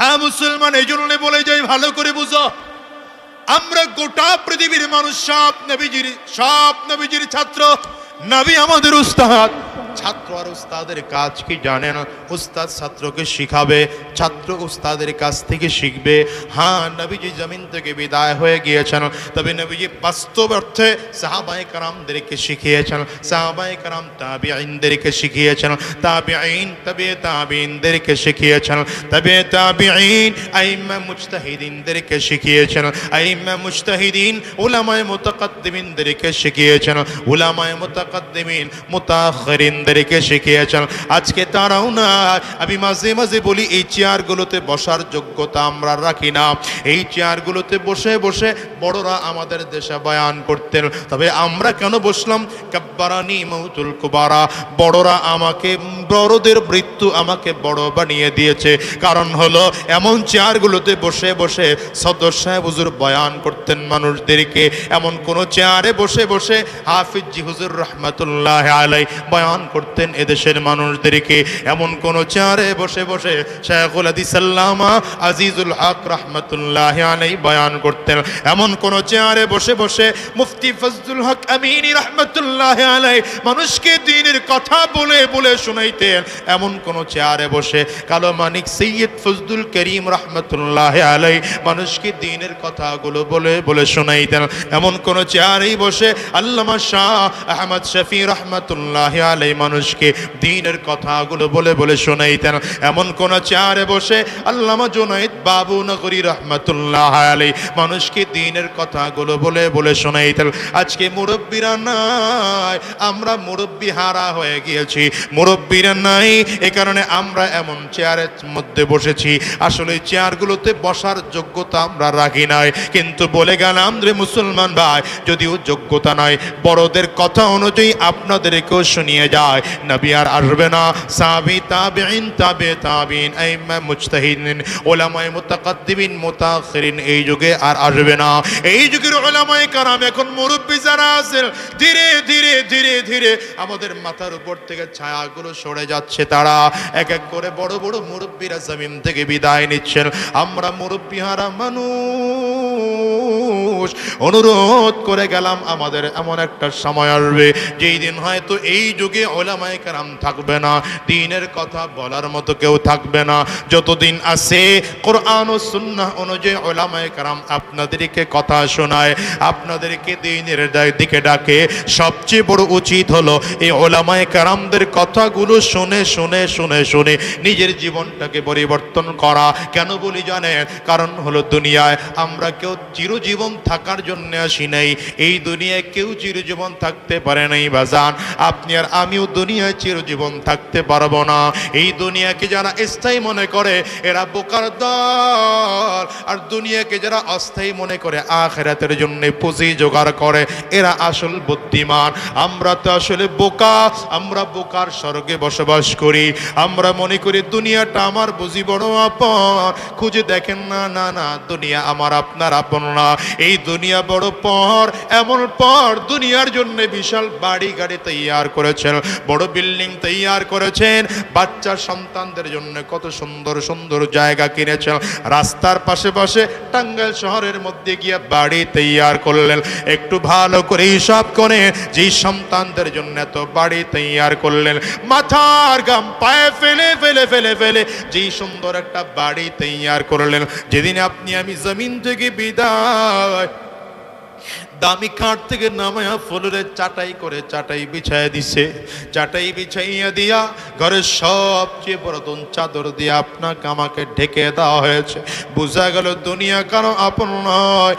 হ্যাঁ মুসলমান, এই জন্য বলে যাই, ভালো করে বুঝো, আমরা গোটা পৃথিবীর মানুষ সব নবীজির ছাত্র। নবী আমাদের উস্তাদ। ছাত্র আর উস্তাদের কাজ কি জানেন? উস্তাদ ছাত্রকে শিখাবে, ছাত্র উস্তাদের কাছ থেকে শিখবে। হ্যাঁ, নবীজি জমিন থেকে বিদায় হয়ে গিয়েছেন, তবে নবীজি বাস্তব অর্থে সাহাবায়ে কেরামদেরকে শিখিয়েছেন, সাহাবায়ে কেরাম তাবিঈনদেরকে শিখিয়েছেন, তাবিঈন তবে তাবিঈনদেরকে শিখিয়েছেন, তবে তাবিঈন আইম্মা মুজতাহিদিনদেরকে শিখিয়েছেন, আইম্মা মুজতাহিদিন উলামায়ে মুতাকাদ্দিমিনদেরকে শিখিয়েছেন, উলামায়ে মুতাকাদ্দিমিন মুতাআখিরিনদেরকে শিখিয়েছেন। আজকে তারাও না। আমি মাঝে মাঝে বলি, এই চেয়ারগুলোতে বসার যোগ্যতা আমরা রাখি না। এই চেয়ারগুলোতে বসে বসে বড়রা আমাদের দেশে বয়ান করতেন, তবে আমরা কেন বসলাম? কাব্বারানি মাউতুল কুবারা, বড়রা আমাকে, বড়দের মৃত্যু আমাকে বড় বানিয়ে দিয়েছে। কারণ হলো, এমন চেয়ারগুলোতে বসে বসে সদর সাহেব হুজুর বয়ান করতেন মানুষদেরকে। এমন কোন চেয়ারে বসে বসে হাফিজ জি হুজুর রহমাতুল্লাহ আলাই বয়ান করতেন এদেশের মানুষদেরকে। এমন কোন চেয়ারে বসে বসে শায়খুল হাদিস আল্লামা আজিজুল হক রহমাতুল্লাহ আলাই বয়ান করতেন। এমন কোন চেয়ারে বসে বসে মুফতি ফজলুল হক আমিনী রহমাতুল্লাহ আলাই মানুষকে দ্বীনের কথা বলে বলে শোনাইতেন। এমন কোন চেয়ারে বসে কালো মানিক সৈয়দ ফজলুল করিম রহমাতুল্লাহ আলাই মানুষকে দ্বীনের কথাগুলো বলে বলে শোনাইতেন। এমন কোন চেয়ারেই বসে আল্লামা শাহ আহমদ শফি রহমাতুল্লাহ আলাই মানুষকে দ্বীনের কথাগুলো বলে বলে শোনাইতেন। এমন কোন চেয়ারে বসে আল্লামা জুনাইদ বাবু নগরী রহমাতুল্লাহ আলাই মানুষকে দ্বীনের কথাগুলো বলে বলে শোনাইতেন। আজকে মুরব্বীরা নাই, আমরা মুরব্বী হারা হয়ে গিয়েছি, মুরব্বীরা নাই, এ কারণে আমরা এমন চেয়ারের মধ্যে বসেছি। আসলে চেয়ারগুলোতে বসার যোগ্যতা আমরা রাখি নাই। কিন্তু বলে গেলাম রে মুসলমান ভাই, যদিও যোগ্যতা নাই, বড়দের কথা অনুযায়ী আপনাদেরকেও শুনিয়ে যায়, নবী আর আসবে না। সাহাবী তাবিঈন তাবে তাবিঈন আইম্মা মুজতাহিদিন উলামায়ে মুতাকাদ্দিমিন মুতাআখিরিন এই যুগে আর আসবে না। এই যুগের উলামায়ে কেরাম এখন মুরব্বী যারা আছেন, ধীরে ধীরে ধীরে ধীরে আমাদের মাথার উপর থেকে ছায়াগুলো সরে যাচ্ছে। তারা এক এক করে বড় বড় মুরব্বীরা জমিন থেকে বিদায় নিচ্ছেন। আমরা মুরব্বী হারা মানুষ অনুরোধ করে গেলাম, আমাদের এমন একটা সময় আসবে যেই দিন হয়তো এই যুগে উলামায়ে কেরাম থাকবে না, দ্বীনের কথা বলার মতো কেউ থাকবে না। যতদিন আছে কোরআন ও সুন্নাহ অনুযায়ী উলামায়ে কেরাম আপনাদেরকে কথা শোনায়, আপনাদেরকে দ্বীনের দিকে ডাকে। সবচেয়ে বড় উচিত হলো এই উলামায়ে কেরামদের কথাগুলো শুনে শুনে শুনে শুনে নিজের জীবনটাকে পরিবর্তন করা। কেন বলি জানেন? কারণ হলো, দুনিয়ায় আমরা কেউ চিরজীবন থাকার জন্য আসি নাই। এই দুনিয়ায় কেউ চিরজীবন থাকতে পারে নাই বাজান। আপনি আর আমিও দুনিয়ায় চিরজীবন থাকতে পারবো না। এই দুনিয়াকে যারা স্থায়ী মনে করে এরা বোকার দল, আর দুনিয়াকে যারা অস্থায়ী মনে করে আখিরাতের জন্য পুঁজি জোগাড় করে এরা আসল বুদ্ধিমান। আমরা তো আসলে বোকা, আমরা বোকার স্বর্গে বসবাস করি। আমরা মনে করি দুনিয়াটা আমার বুঝি বড় আপন। খুঁজে দেখেন না, না না, দুনিয়া আমার আপনার আপন না। এই দুনিয়া বড় পর, এমন পর দুনিয়ার জন্য বিশাল বাড়ি গাড়ি তৈয়ার করেছেন, বড় বিল্ডিং তৈয়ার করেছেন, বাচ্চা সন্তানদের জন্য কত সুন্দর সুন্দর জায়গা কিনেছেন। রাস্তার পাশে পাশে টাঙ্গাইল শহরের মধ্যে গিয়ে বাড়ি তৈয়ার করলেন। একটু ভালো করে হিসাব করে, যেই সন্তানদের জন্য এত বাড়ি তৈয়ার করলেন, মাথার ঘাম পায়ে ফেলে ফেলে ফেলে ফেলে যেই সুন্দর একটা বাড়ি তৈয়ার করলেন, যেদিন আপনি আমি জমিন থেকে বিদায় দামি কাঠ থেকে নামায়া ফুলের চাটাই করে চাটাই বিছাইয়া দিছে। চাটাই বিছাইয়া দিয়া ঘরের সবচেয়ে পুরাতন চাদর দিয়ে আপনাকে আমাকে ঢেকে দেওয়া হয়েছে। বোঝা গেল দুনিয়া কারো আপন নয়।